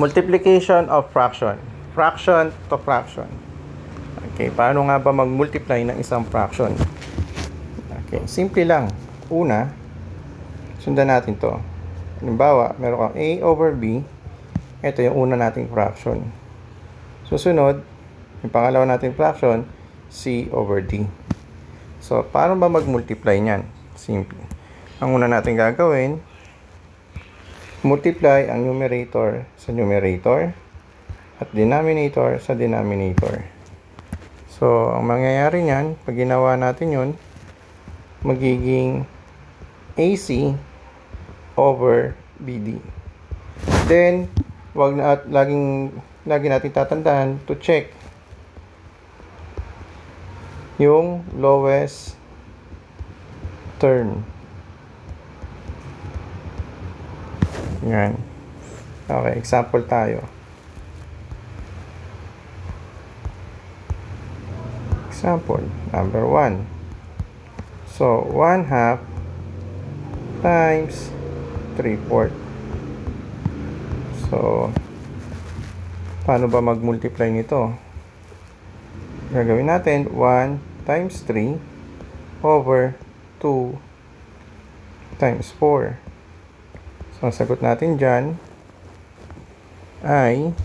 Multiplication of fraction. Fraction to fraction. Okay, paano nga ba mag-multiply ng isang fraction? Okay, simple lang. Una, sundan natin to. Halimbawa, meron kang A over B. Ito yung una nating fraction. Susunod, yung pangalawa nating fraction, C over D. So, paano ba mag-multiply niyan? Simple. Ang una natin gagawin, multiply ang numerator sa numerator at denominator sa denominator. So, ang mangyayari niyan, pag ginawa natin yun, magiging AC over BD. Then, lagi natin tatandaan to check yung lowest term. Yan. Okay, example tayo. Example, number 1. So, 1/2 times 3/4. So, paano ba mag-multiply nito? Gagawin natin 1 times 3 over 2 times 4. So, ang sagot natin dyan ay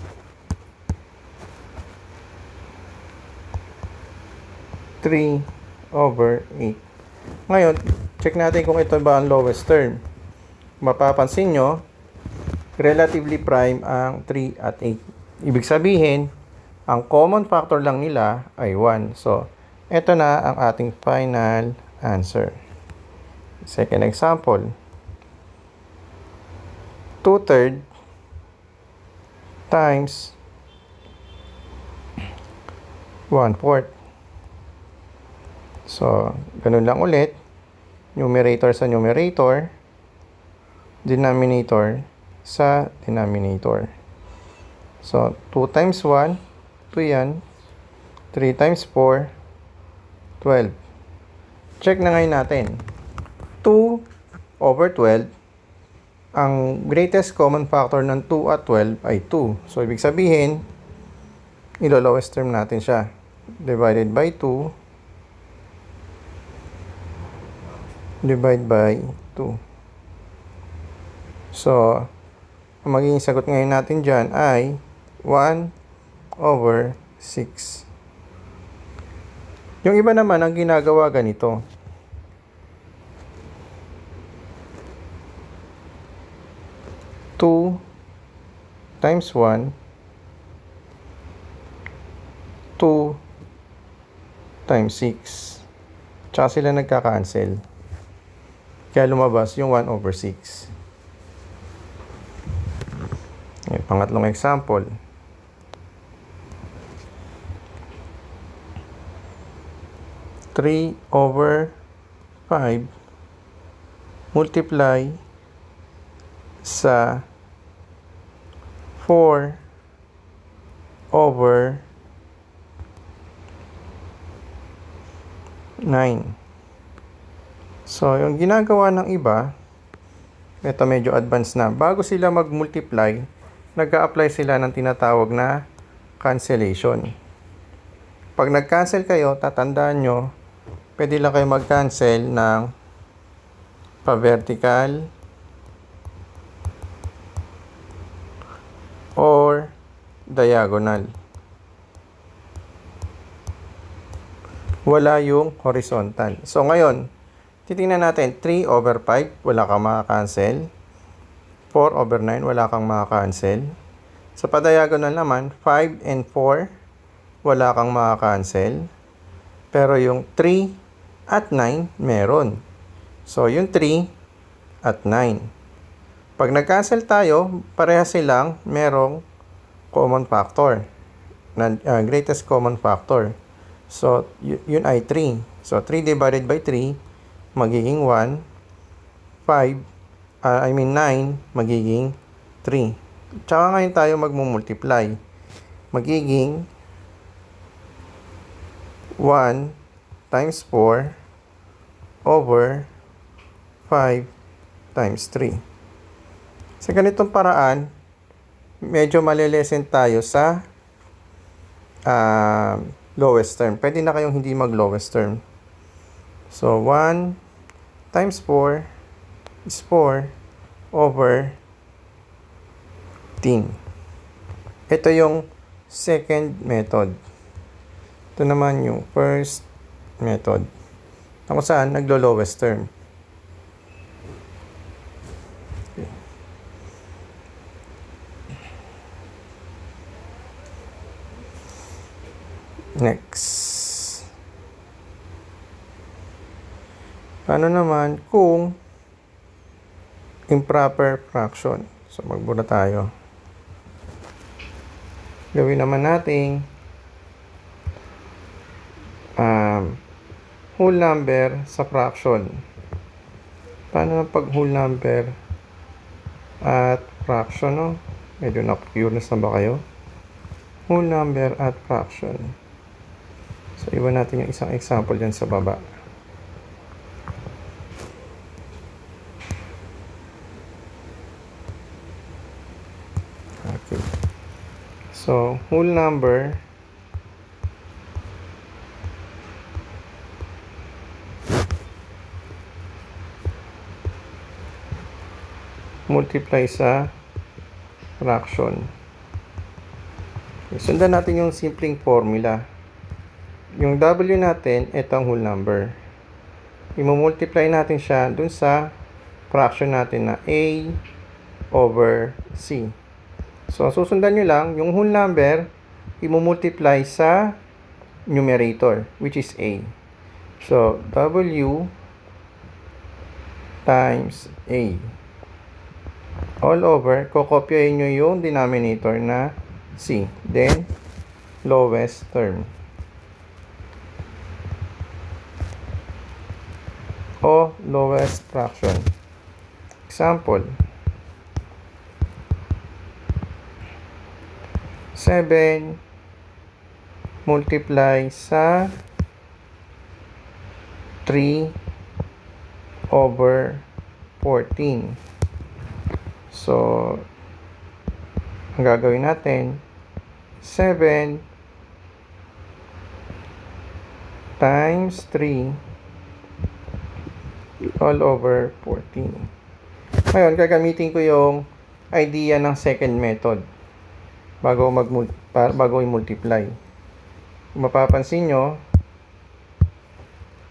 3 over 8. Ngayon, check natin kung ito ba ang lowest term. Mapapansin nyo, relatively prime ang 3 at 8. Ibig sabihin, ang common factor lang nila ay 1. So, ito na ang ating final answer. Second example. 2/3 times 1/4. So, ganun lang ulit. Numerator sa numerator, denominator sa denominator. So, 2 times 1, 2 yan. 3 times 4, 12. Check na ngayon natin. 2 over 12, ang greatest common factor ng 2 at 12 ay 2. So, ibig sabihin, ilo-lowest term natin siya. Divided by 2, divide by 2. So, ang magiging sagot ngayon natin dyan ay 1 over 6. Yung iba naman, ang ginagawa ganito. Two times 1, 2 times 6. Tsaka sila nagka-cancel. Kaya lumabas yung 1 over 6. Okay, pangatlong example. Three over 5 multiply sa 4 over 9. So, yung ginagawa ng iba, ito medyo advanced na. Bago sila mag-multiply, nag-a-apply sila ng tinatawag na cancellation. Pag nag-cancel kayo, tatandaan nyo, pwede lang kayo mag-cancel ng pa-vertical or diagonal. Wala yung horizontal. So, ngayon, titingnan natin, 3 over 5, wala kang maka-cancel. 4 over 9, wala kang maka-cancel. Sa pa-diagonal naman, 5 and 4, wala kang maka-cancel. Pero yung 3 at 9, meron. So, yung 3 at 9. Pag nag-cancel tayo, parehas silang merong common factor. Greatest common factor. So, yun ay 3. So, 3 divided by 3, magiging 1. 9, magiging 3. Tsaka ngayon tayo magmumultiply. Magiging 1 times 4 over 5 times 3. Sa ganitong paraan, medyo malilesen tayo sa lowest term. Pwede na kayong hindi mag-lowest term. So, 1 times 4 is 4 over 10. Ito yung second method. Ito naman yung first method. Kung saan naglo-lowest term. Okay. Next. Paano naman kung improper fraction? So, magbura tayo. Gawin naman natin whole number sa fraction. Paano na pag whole number at fraction, no? Medyo na-curious na ba kayo? Whole number at fraction. So, iwan natin yung isang example dyan sa baba. Okay. So, whole number multiply sa fraction. Okay, sundan natin yung simpleng formula. Yung W natin, ito ang whole number. I-multiply natin siya dun sa fraction natin na A over C. So, susundan nyo lang, yung whole number, i-multiply sa numerator, which is A. So, W times A. All over, kokopyahin nyo yung denominator na C. Then, lowest term. O lowest fraction. Example. 7 multiply sa 3 over 14. So, ang gagawin natin, 7 times 3 all over 14. Ngayon, gagamitin ko yung idea ng second method bago i-multiply. Kung mapapansin nyo,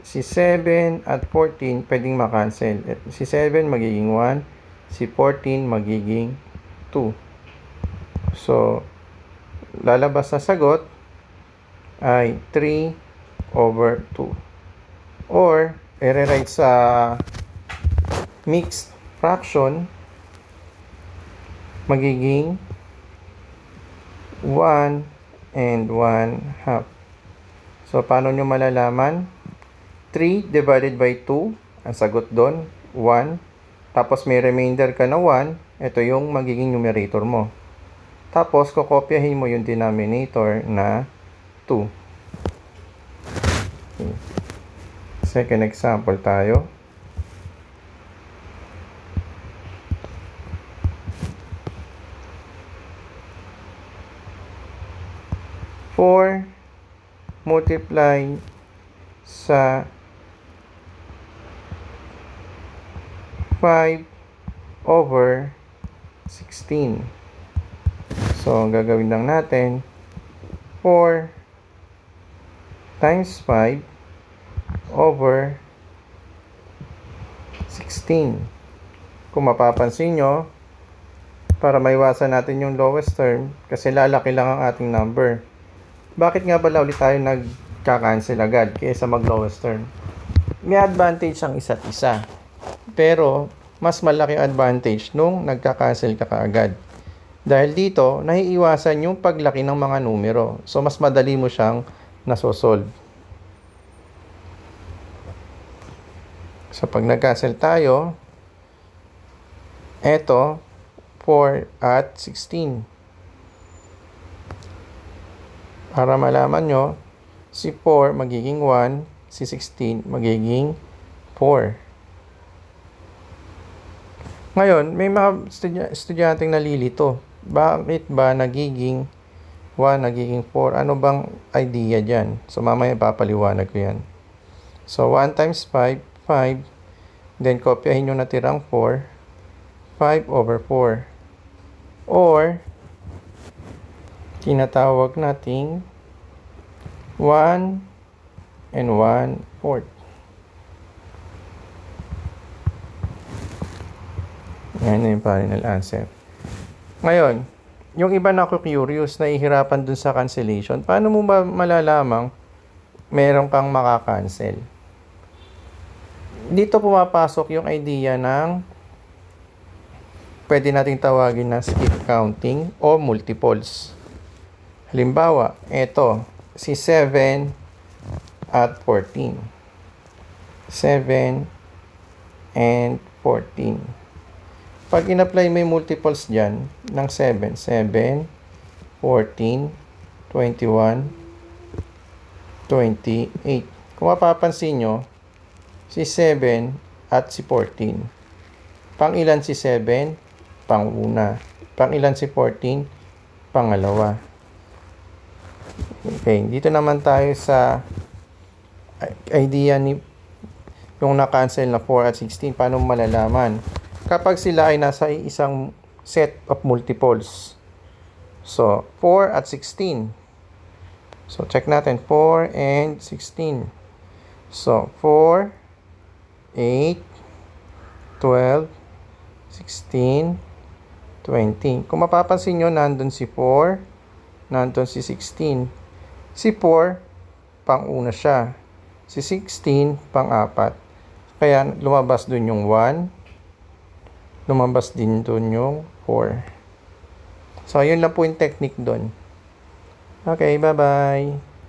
si 7 at 14 pwedeng makancel. Si 7 magiging 1, si 14 magiging 2. So, lalabas na sagot ay 3 over 2. Or, i-rewrite sa mixed fraction, magiging 1 and 1/2. So, paano nyo malalaman? 3 divided by 2, ang sagot doon, 1. Tapos may remainder ka na 1, ito yung magiging numerator mo. Tapos, kokopyahin mo yung denominator na 2. Okay. Second example tayo. Four multiply sa 5 over 16. So, ang gagawin lang natin, 4 times 5 over 16. Kung mapapansin nyo, para maiwasan natin yung lowest term, kasi lalaki lang ang ating number. Bakit nga pala ulit tayo nagka-cancel agad kaysa mag-lowest term? May advantage ang isa't isa. Pero, mas malaki advantage nung nagka-cancel ka kaagad. Dahil dito, naiiwasan yung paglaki ng mga numero. So, mas madali mo siyang nasosolve. So, pag nag-cancel tayo, eto, 4 at 16. Para malaman nyo, si 4 magiging 1, si 16 magiging 4. Ngayon, may mga estudyanteng nalilito. Bakit ba nagiging 1, nagiging 4? Ano bang idea dyan? So, mamaya papaliwanag ko yan. So, 1 times 5, 5. Then, kopyahin nyo natirang 4. 5 over 4. Or, tinatawag nating 1 and 1/4. Yan na yung final answer. Ngayon, yung iba na curious, nahihirapan dun sa cancellation. Paano mo ba malalamang meron kang makakancel? Dito pumapasok yung idea ng pwede nating tawagin na skip counting o multiples. Halimbawa, ito, si 7 at 14. 7 and 14. Pag in-apply mo yung multiples dyan ng 7, 7, 14, 21, 28. Kung mapapansin nyo, si 7 at si 14. Pang ilan si 7? Pang una. Pang ilan si 14? Pangalawa. Okay, dito naman tayo sa idea ni yung na-cancel na 4 at 16. Paano malalaman? Kapag sila ay nasa isang set of multiples. So, 4 at 16. So, check natin. 4 and 16. So, 4, 8, 12, 16, 20. Kung mapapansin nyo, nandun si 4, nandun si 16. Si 4, pang-una siya. Si 16, pang-apat. Kaya, lumabas dun yung 1. Lumabas din dun yung 4. So, yun lang po yung technique dun. Okay, bye-bye.